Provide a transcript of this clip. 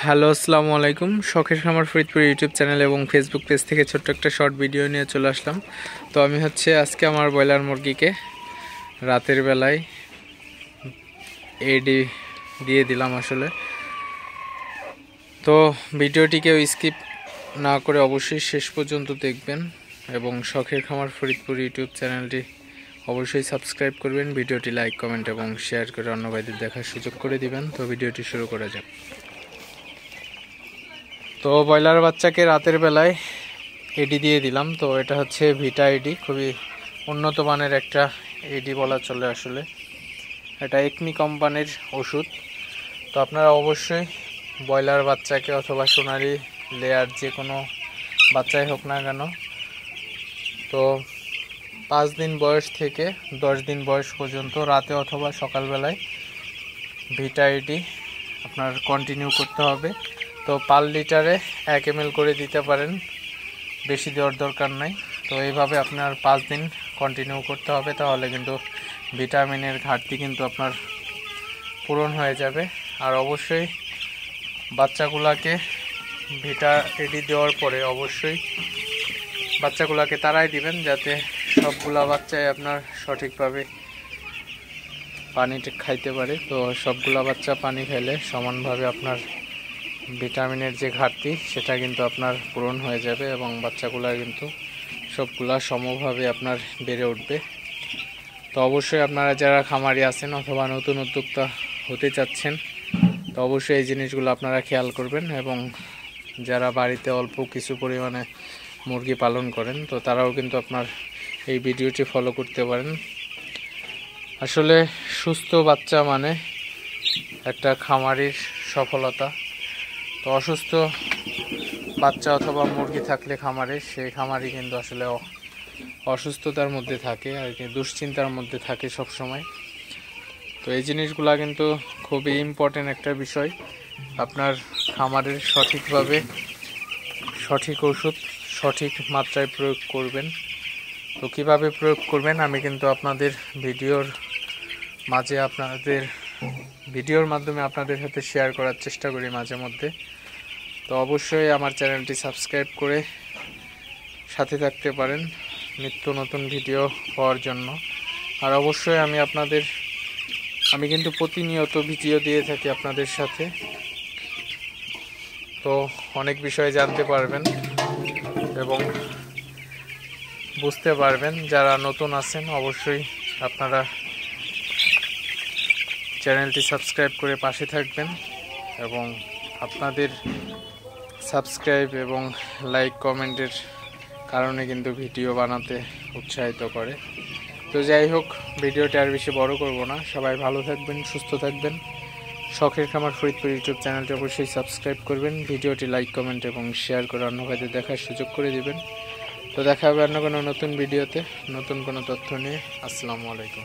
Hello, আসসালামু আলাইকুম। শখের খামার ফরিদপুর ইউটিউব চ্যানেল এবং ফেসবুক পেজ থেকে ছোট্ট একটা শর্ট ভিডিও নিয়ে চলে আসলাম। তো আমি আজকে আমার ব্রয়লার মুরগিকে রাতের বেলায় এডি দিয়ে দিলাম আসলে। তো ভিডিওটিকে স্কিপ না করে অবশ্যই শেষ পর্যন্ত দেখবেন এবং শখের খামার ফরিদপুর ইউটিউব চ্যানেলটি অবশ্যই সাবস্ক্রাইব করবেন, ভিডিওটি লাইক, কমেন্ট এবং শেয়ার করে অন্য ভাইদের দেখার সুযোগ করে দিবেন। তো ভিডিওটি শুরু করা যাক। তো ব্রয়লার বাচ্চাকে রাতের বেলায় এডি দিয়ে দিলাম। তো এটা হচ্ছে ভিটা এডি, খুবই উন্নত মানের একটা এডি বলা চলে আসলে। এটা একমি কোম্পানির ওষুধ। তো আপনারা অবশ্যই ব্রয়লার বাচ্চাকে অথবা সোনালি লেয়ার যে কোনো বাচ্চাই হোক না কেন, তো 5 দিন বয়স থেকে 10 দিন বয়স পর্যন্ত রাতে অথবা সকালবেলায় ভিটা এডি আপনার কন্টিনিউ করতে হবে। তো পার লিটারে 1 ml করে দিতে পারেন, বেশি দেওয়ার দরকার নাই। তো এইভাবে আপনার 5 দিন কন্টিনিউ করতে হবে, তাহলে কিন্তু ভিটামিনের ঘাটতি কিন্তু আপনার পূরণ হয়ে যাবে। আর অবশ্যই বাচ্চাগুলাকে ভিটা এডি দেওয়ার পরে অবশ্যই বাচ্চাগুলাকে তাড়াই দিবেন, যাতে সবগুলা বাচ্চাই আপনার সঠিকভাবে পানি খাইতে পারে। তো সবগুলা বাচ্চা পানি খেলে সমানভাবে আপনার ভিটামিনের যে ঘাটতি সেটা কিন্তু আপনার পূরণ হয়ে যাবে এবং বাচ্চাগুলা কিন্তু সবগুলা সমভাবে আপনার বেড়ে উঠবে। তো অবশ্যই আপনারা যারা খামারি আছেন অথবা নতুন উদ্যোক্তা হতে চাচ্ছেন, তো অবশ্যই এই জিনিসগুলো আপনারা খেয়াল করবেন। এবং যারা বাড়িতে অল্প কিছু পরিমাণে মুরগি পালন করেন, তো তারাও কিন্তু আপনার এই ভিডিওটি ফলো করতে পারেন। আসলে সুস্থ বাচ্চা মানে একটা খামারির সফলতা। তো অসুস্থ বাচ্চা অথবা মুরগি থাকলে খামারে, সেই খামারি কিন্তু আসলে অসুস্থতার মধ্যে থাকে আর কি, দুশ্চিন্তার মধ্যে থাকে সব সময়। তো এই জিনিসগুলা কিন্তু খুবই ইম্পর্টেন্ট একটা বিষয়। আপনার খামারের সঠিকভাবে সঠিক ওষুধ সঠিক মাত্রায় প্রয়োগ করবেন। তো কীভাবে প্রয়োগ করবেন আমি কিন্তু আপনাদের ভিডিওর মাধ্যমে আপনাদের সাথে শেয়ার করার চেষ্টা করি মাঝে মধ্যে। তো অবশ্যই আমার চ্যানেলটি সাবস্ক্রাইব করে সাথে থাকতে পারেন নিত্য নতুন ভিডিও পাওয়ার জন্য। আর অবশ্যই আমি কিন্তু প্রতিনিয়ত ভিডিও দিয়ে থাকি আপনাদের সাথে। তো অনেক বিষয় জানতে পারবেন এবং বুঝতে পারবেন। যারা নতুন আছেন অবশ্যই আপনারা চ্যানেলটি সাবস্ক্রাইব করে পাশে থাকবেন এবং আপনাদের সাবস্ক্রাইব এবং লাইক কমেন্টের কারণে কিন্তু ভিডিও বানাতে উৎসাহিত করে। তো যাই হোক, ভিডিওটি আর বেশি বড় করব না। সবাই ভালো থাকবেন, সুস্থ থাকবেন। শখের খামার ফরিদপুর ইউটিউব চ্যানেলটি অবশ্যই সাবস্ক্রাইব করবেন, ভিডিওটি লাইক, কমেন্ট এবং শেয়ার করে অন্য ভাইদের দেখার সুযোগ করে দিবেন। তো দেখা হবে অন্য কোনো নতুন ভিডিওতে নতুন কোনো তথ্য নিয়ে। আসসালামু আলাইকুম।